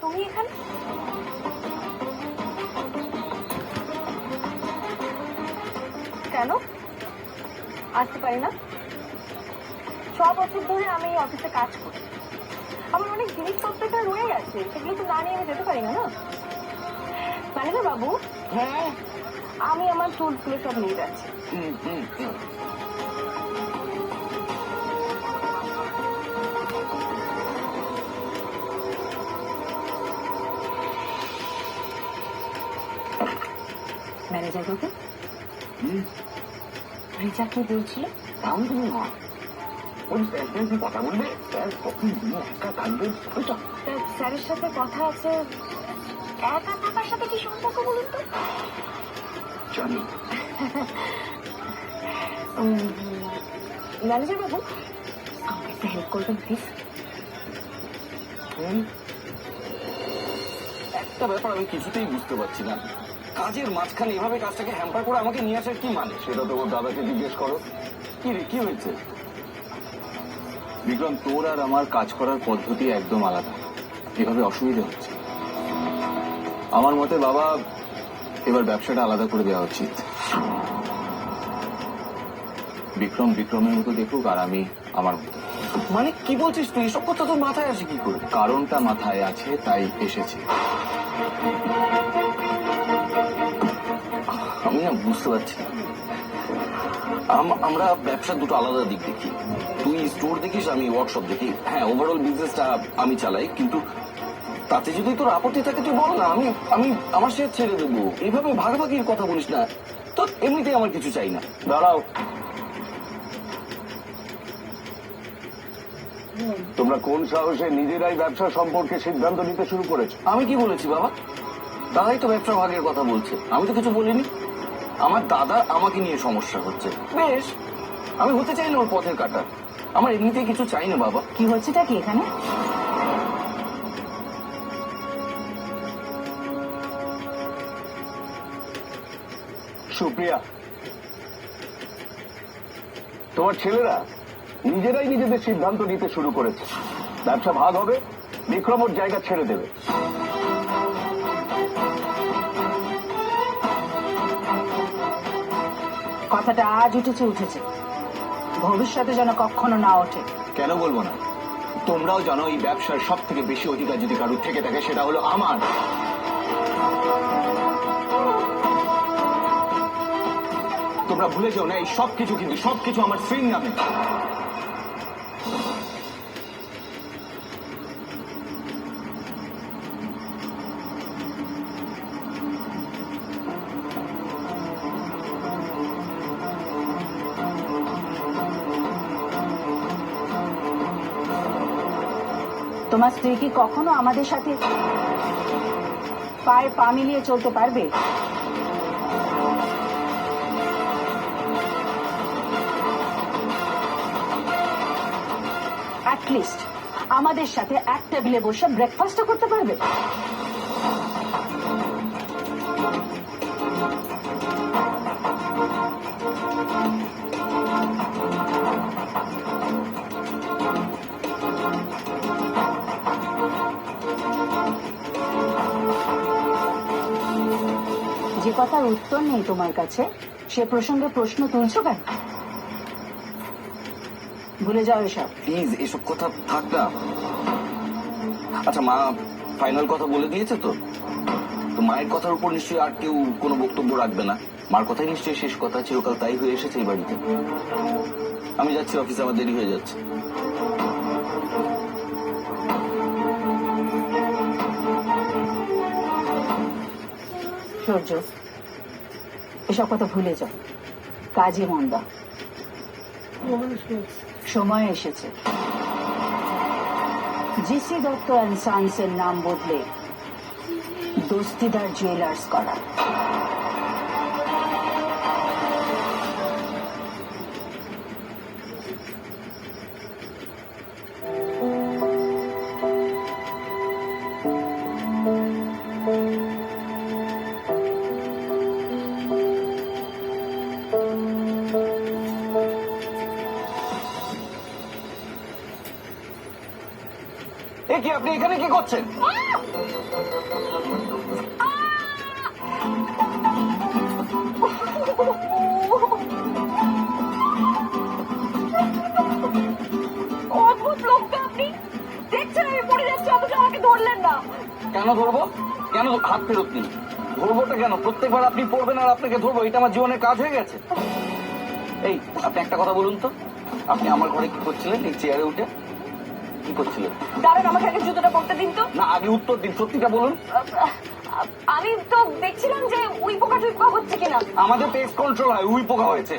তুমি এখানে? কেন আসতে পারি না? 6 বছর ধরে আমি এই অফিসে কাজ করি, আমার অনেক জিনিসপত্র এখানে রয়ে গেছে, সেগুলো তো না নিয়ে আমি যেতে পারি না। না ম্যানেজার বাবু, হ্যাঁ, আমি আমার টুলস গুলো সব নিয়ে যাচ্ছি। ম্যানেজার বাবু, রিচা কি বলছিল? তাহলে তুমি না ওই স্যারকে কথা বলবে, স্যার কখন একা থাকবে? স্যারের সাথে কথা আছে, একা থাকার সাথে কি সম্পর্ক বলুন তো? জানি। ম্যানেজার বাবু, আমাকে একটা হেল্প করবেন প্লিজ? একটা ব্যাপার আমি কিছুতেই বুঝতে পারছি না, কাজের মাঝখানে এভাবে কাজটাকে হ্যাম্পার করে আমাকে নিয়ে আসার কি মানে? সেটা তোমার দাদাকে জিজ্ঞেস করো। কি রে, কি হয়েছে? বিক্রম, তোর আর আমার কাজ করার পদ্ধতি একদম আলাদা, এভাবে অসুবিধা হচ্ছে। আমার মতে বাবা, এবার ব্যবসাটা আলাদা করে দেওয়া উচিত। বিক্রম বিক্রমের মতো দেখুক, আর আমি আমার মতো। মানে কি বলছিস তুই? এসব কথা তোর মাথায় আসে কি করে? কারণটা মাথায় আছে তাই এসেছি। আমি না বুঝতে পারছি না, আমরা ব্যবসার দুটো আলাদা দিক দেখি। তুই স্টোর দেখিস, আমি ওয়ার্কশপ দেখি। হ্যাঁ, ওভারঅল বিজনেসটা আমি চালাই, কিন্তু তাতে যদি তোর আপত্তি থাকে তুই বল না, আমি আমি আমার শেয়ার ছেড়ে দেবো। এইভাবে ভাগাভাগির কথা বলিস না তো, এমনিতেই আমার কিছু চাই না। দাঁড়াও, তোমরা কোন সাহসে নিজেরাই ব্যবসা সম্পর্কে সিদ্ধান্ত নিতে শুরু করেছো? আমি কি বলেছি বাবা? দাদাই তো ব্যবসা ভাগের কথা বলছে, আমি তো কিছু বলিনি। আমার দাদা আমাকে নিয়ে সমস্যা হচ্ছে, বেশ, আমি হতে চাই না ওর পথের কাটা। আমার এমনিতেই কিছু চাই না বাবা। কি হচ্ছেটা কি এখানে? সুপ্রিয়া, তোমার ছেলেরা নিজেরাই নিজেদের সিদ্ধান্ত নিতে শুরু করেছে। ব্যবসা ভাগ হবে, বিক্রম ওর জায়গা ছেড়ে দেবে। কথাটা আজ উঠেছে, ভবিষ্যতে যেন কখনো না ওঠে। কেন বলবো না? তোমরাও জানো এই ব্যবসার সব থেকে বেশি অধিকার যদি কারোর থেকে থাকে সেটা হলো আমার। তোমরা ভুলে যাও না, এই সবকিছু কিন্তু সবকিছু আমার স্ত্রীর নামে। তোমার স্ত্রী কি কখনো আমাদের সাথে পায়ে পা মিলিয়ে চলতে পারবে? অ্যাটলিস্ট আমাদের সাথে এক টেবিলে বসে ব্রেকফাস্টও করতে পারবে? যে কথার উত্তর নেই তোমার কাছে, সে প্রসঙ্গে প্রশ্ন তুলছো কেন? ভুলে যাও এসব। প্লিজ এসব কথা থাক না। আচ্ছা, মা ফাইনাল কথা বলে দিয়েছে তো? তো মায়ের কথার উপর নিশ্চয়ই আর কেউ কোনো বক্তব্য রাখবে না। মার কথাই নিশ্চয়ই শেষ কথা, চিরকাল তাই হয়ে এসেছে এই বাড়িতে। আমি যাচ্ছি অফিসে, আমার দেরি হয়ে যাচ্ছে। সূর্য, এসব কথা ভুলে যাও, কাজে মন দাও। সময় এসেছে জিসি দত্ত অ্যান্ড সানস এর নাম বদলে দস্তিদার জুয়েলার্স করা। এ কি, আপনি এখানে কি করছেন? অদ্ভুত লোক তো আপনি। দেখছেন আমি পড়ে যাচ্ছি, অথচ আমাকে ধরলেন না। কেন ধরবো? কেন হাত ফেরত নিন? ধরবোটা কেন? প্রত্যেকবার আপনি পড়বেন আর আপনাকে ধরবো, এটা আমার জীবনের কাজ হয়ে গেছে। এই, আপনি একটা কথা বলুন তো, আপনি আমার ঘরে কি করছিলেন এই চেয়ারে উঠে? কি করছিলেন? দাঁড়ান, আমাকে আগে জুতোটা পরতে দিন তো। না, আগে উত্তর দিন, সত্যিটা বলুন। আমি তো দেখছিলাম যে উই পোকা টুই পোকা হচ্ছে কিনা। আমাদের পেস্ট কন্ট্রোল হয়, উই পোকা হয়েছে।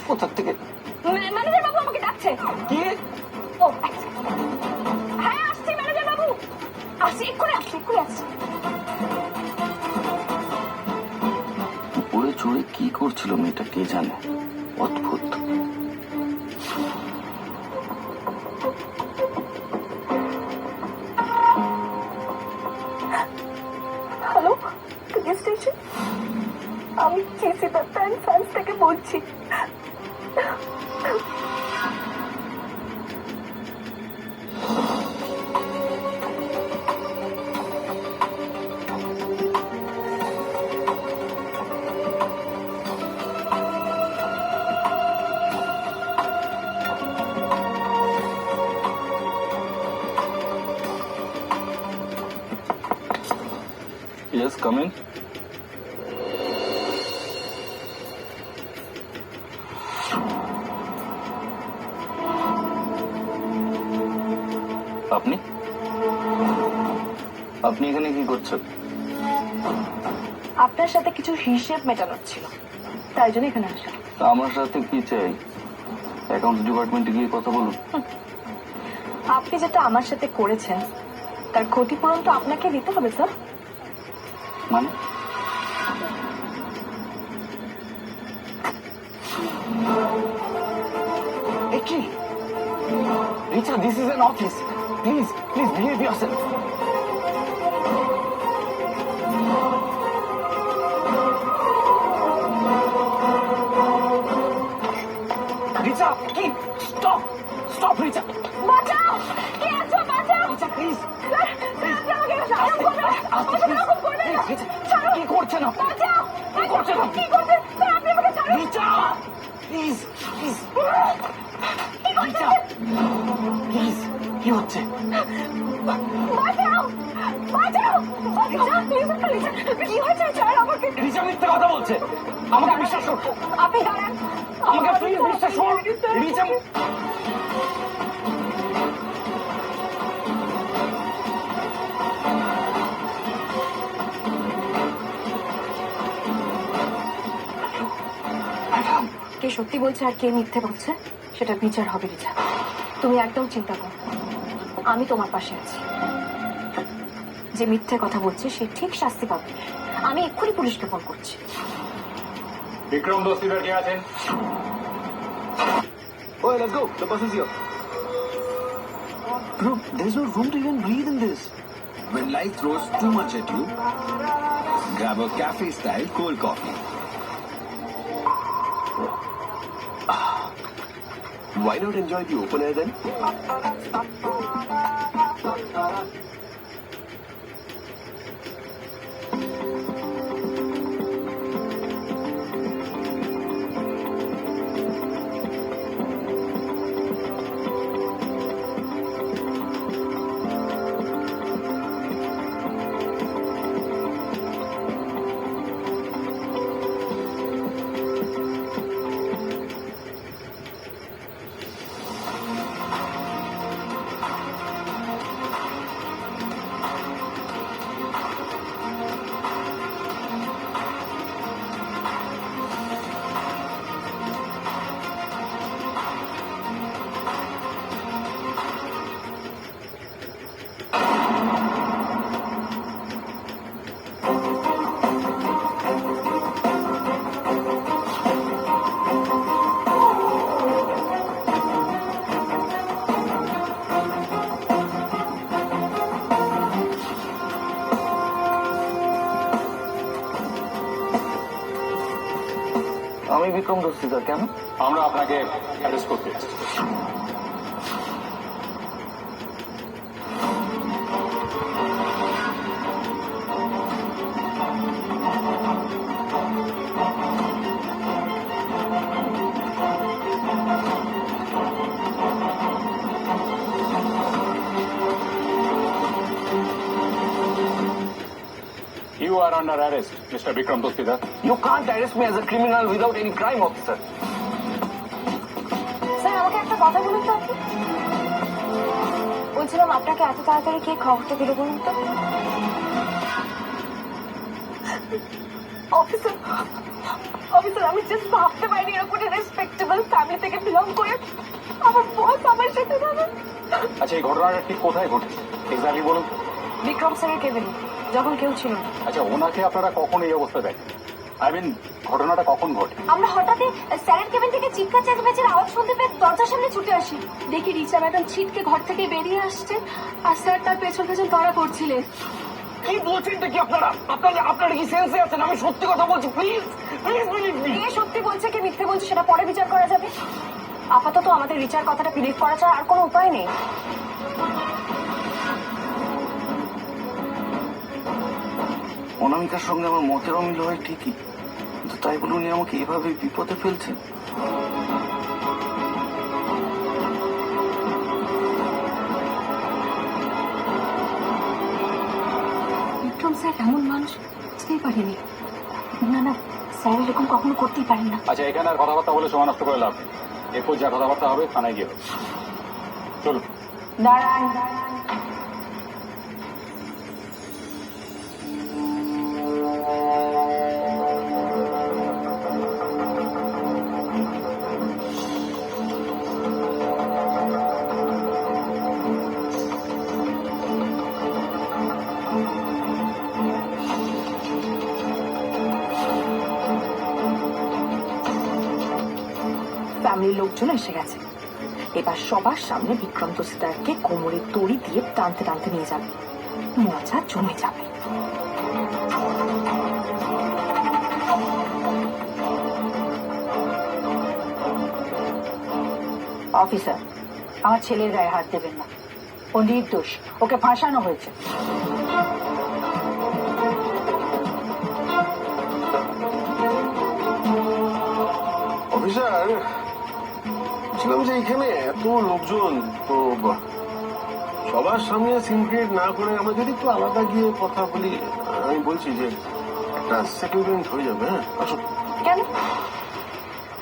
কোথার থেকে? ম্যানেজার বাবু আমাকে ডাকছে। কি? ও, হ্যাঁ আসছি ম্যানেজার বাবু, আসছি, এক্ষুনি আসছি, এক্ষুনি আসছি। উপরে চড়ে কি করছিল মেয়েটা কে জানে, অদ্ভুত। হ্যালো, পুলিশ স্টেশন, আমি কেসি দত্তা অ্যান্ড সান্স থেকে বলছি। Yes, come in. আপনি আপনি এখানে কি করছেন? আপনার সাথে কিছু হিসেব মেটানোর ছিল, তাই জন্য এখানে আসা। তা আমার সাথে কি চাই? অ্যাকাউন্টস ডিপার্টমেন্টে গিয়ে কথা বলুন। আপনি যেটা আমার সাথে করেছেন তার ক্ষতিপূরণ তো আপনাকে দিতে হবে স্যার। মানে? কি Richa, this is an office, please please behave yourself. Richa, কি? স্টপ স্টপ রিচা, বাঁচাও, কে আছো? বাঁচাও রিচা প্লিজ। স্যার, আপনি আমাকে এরকম করবেন না। আমাকে এরকম করবেন না। ছাড়ো। কি করছেন আপনি? বাঁচাও, কি করছেন আপনি? কি করছেন? স্যার, আপনি আমাকে ছাড়ুন। রিচা প্লিজ প্লিজ, কি রিচা প্লিজ, কি হচ্ছে? বাঁচাও, বাঁচাও, বাঁচাও, প্লিজ, প্লিজ। কি হয়েছে? ছাড় আমাকে। রিচা মিথ্যে কথা বলছে, আমাকে বিশ্বাস করুন, আপনি দাঁড়ান, আমাকে প্লিজ বিশ্বাস করুন। রিচা, কে সত্যি বলছে আর কে মিথ্যে বলছে সেটা বিচার হবে রিচা। তুমি একদম চিন্তা করো, আমি তোমার পাশে আছি। যে মিথ্যে কথা বলছে সে ঠিক শাস্তি পাবে। আমি এক্ষুনি পুলিশকে ফোন করছি। বিক্রম দস্তিদার কে আছেন? Oh, let's go. The bus is here. Bro, there's no room to even breathe in this. When life throws too much at you, grab a cafe-style cold coffee. Why not enjoy the open air then? আমি বিক্রম দস্তিদার। কেন? আমরা আপনাকে arrest করতে এসেছি। are under arrest, Mr. Vikram Dostidar. You can't arrest me as a criminal without any crime, officer. Sir আমাকে একটা কথা বলুন তো আপনি। বলছিলাম আপনাকে এত তাড়াতাড়ি কে খবরটা দিল বলুন তো? অফিসার অফিসার, আমি জাস্ট ভাবতে পারিনি এরকম একটা রেসপেক্টেবল ফ্যামিলি থেকে বিলং করে আমার বস আমার সাথে যাবে। আচ্ছা, এই ঘটনাটা ঠিক কোথায় ঘটেছে এক্স্যাক্টলি বলুন তো। বিক্রম স্যারের কেবিনে, যখন কেউ ছিল না। আচ্ছা, ওনাকে আপনারা কখন এই অবস্থা দেখেন? আই মিন, ঘটনাটা কখন ঘটে? আমরা হঠাৎই স্যারের কেবিন থেকে চিৎকার চেঁচামেচির আওয়াজ শুনতে পেয়ে দরজার সামনে ছুটে আসি। দেখি রিচা ম্যাডাম ছিটকে ঘর থেকে বেরিয়ে আসছে আর স্যার তার পেছন পেছন ধরা করছিলেন। কি বলছেন কি আপনারা? আপনারা কি সেন্সে আছেন? আমি সত্যি কথা বলছি, প্লিজ প্লিজ বিলিভ মি। কে সত্যি বলছে কে মিথ্যে বলছে সেটা পরে বিচার করা যাবে। আপাতত আমাদের রিচার কথাটা বিলিভ করা ছাড়া আর কোনো উপায় নেই। অনামিকার সঙ্গে আমার মতের অমিল হয় ঠিকই, কিন্তু তাই বলে উনি আমাকে এভাবে বিপদে ফেলছেন। বিক্রম স্যার এমন মানুষ বুঝতেই পারিনি। না না, স্যার এরকম কখনো করতেই পারেন না। আচ্ছা, এখানে আর কথাবার্তা বলে সময় নষ্ট করে লাভ নেই। এরপর যা কথাবার্তা হবে থানায় গিয়ে হবে। চলুন। দাঁড়ান, ফ্যামিলির লোকজন এসে গেছে। এবার সবার সামনে বিক্রম দস্তিদারকে কোমরে দড়ি দিয়ে টানতে টানতে নিয়ে যাবে। মজা জমে যাবে। অফিসার, আমার ছেলের গায়ে হাত দেবেন না। ও নির্দোষ, ওকে ফাঁসানো হয়েছে। অফিসার, বলছিলাম যে এখানে এত লোকজন তো সবার সামনে সিন ক্রিয়েট না করে আমরা যদি একটু আলাদা গিয়ে কথা বলি, আমি বলছি যে একটা সেটেলমেন্ট হয়ে যাবে। হ্যাঁ, আসুন। কেন?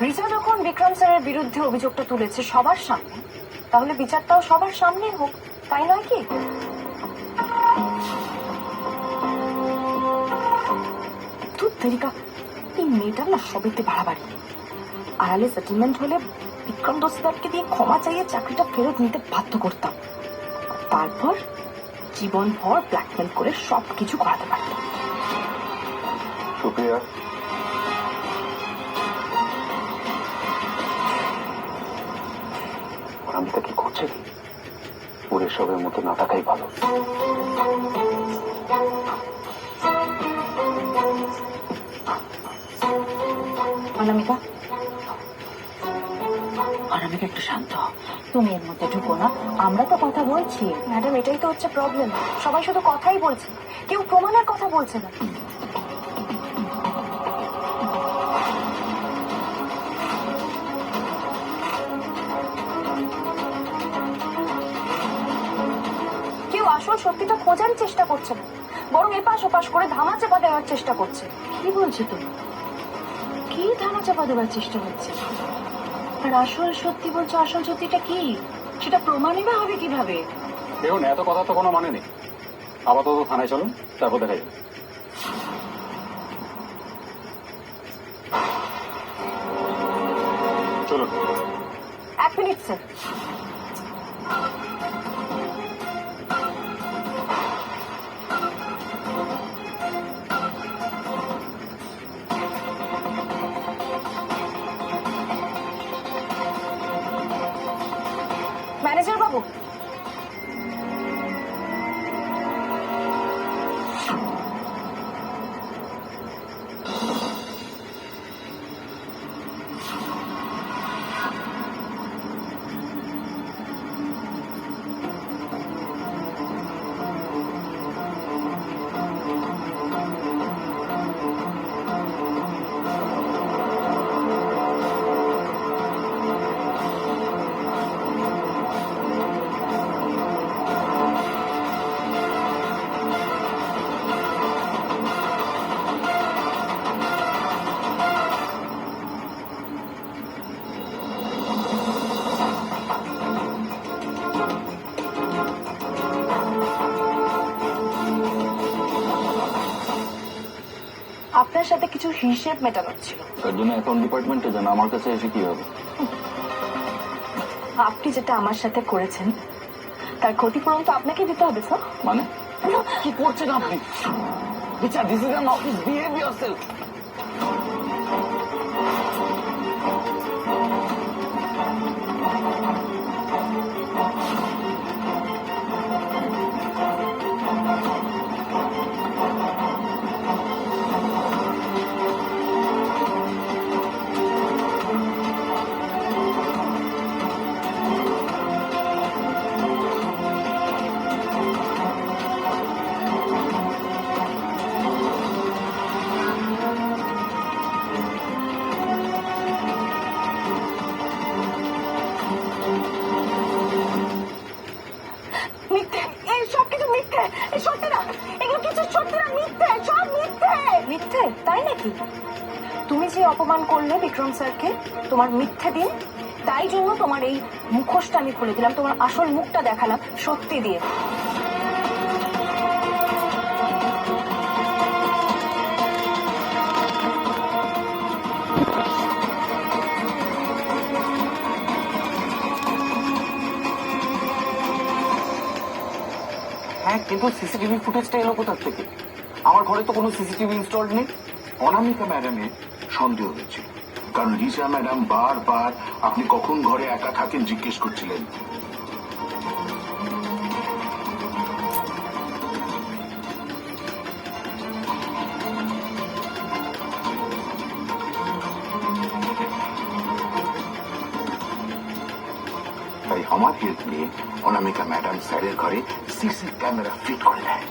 রিচা যখন বিক্রম স্যারের বিরুদ্ধে অভিযোগটা তুলেছে সবার সামনে, তাহলে বিচারটাও সবার সামনেই হোক, তাই নয় কি? ধুর তেরিকা, এই মেয়েটার না সবেতে বাড়াবাড়ি। আড়ালে সেটেলমেন্ট হলে বিক্রম দস্তিদারকে দিয়ে ক্ষমা চাইয়ে চাকরিটা ফেরত নিতে বাধ্য করতাম। তারপর জীবনভর ব্ল্যাকমেল করে সবকিছু করাতে পারতাম। সুপ্রিয়া, আমি তা কি করছে কি? ওর এসবের মতো না থাকাই ভালো। অনামিকা, অনামিকা একটু শান্ত হও। তুমি এর মধ্যে ঢুকো না, আমরা তো কথা বলছি। ম্যাডাম, এটাই তো হচ্ছে প্রবলেম। সবাই শুধু কথাই বলছে, কেউ প্রমাণের কথা বলছে না। কেউ আসল সত্যিটা খোঁজার চেষ্টা করছে না, বরং এপাশ ওপাশ করে ধামাচাপা দেওয়ার চেষ্টা করছে। কি বলছো তুমি? কি ধামাচাপা দেওয়ার চেষ্টা হচ্ছে? আর আসল সত্যি বলছো, আসল সত্যিটা কি সেটা প্রমাণই বা হবে কিভাবে? দেখুন, এত কথা তো কোনো মানে নেই। আপাতত থানায় চলুন, তারপর দেখা যাবে। চলুন। 1 মিনিট স্যার। ম্যানেজার বাবু, আপনার সাথে কিছু হিসেব মেটানোর ছিল। তার জন্য অ্যাকাউন্ট ডিপার্টমেন্টে যান, আমার কাছে এসে কি হবে? আপনি যেটা আমার সাথে করেছেন তার ক্ষতিপূরণ তো আপনাকে দিতে হবে স্যার। মানে কি করছেন আপনি? বিচার, this is an office, behave yourself. মিথ্যে, এই সব কিছু মিথ্যে, এই সত্যি না, এগুলো কিছু সত্যি না, মিথ্যে, সব মিথ্যে। মিথ্যে? তাই নাকি? তুমি যে অপমান করলে বিক্রম স্যারকে, তোমার মিথ্যে দিন, তাই জন্য তোমার এই মুখোশটা আমি খুলে দিলাম, তোমার আসল মুখটা দেখালাম সত্যি দিয়ে। হ্যাঁ, কিন্তু সিসিটিভি ফুটেজটা এলো কোথা থেকে? আমার ঘরে তো কোনো সিসিটিভি ইনস্টলড নেই। অনামিকা ম্যাডামের সন্দেহ হয়েছিল, কারণ রিচা ম্যাডাম বারবার আপনি কখন ঘরে একা থাকেন জিজ্ঞেস করছিলেন। তাই আমার হেল্প নিয়ে অনামিকা ম্যাডাম স্যারের ঘরে সিসি ক্যামেরা ফিট করে দেয়।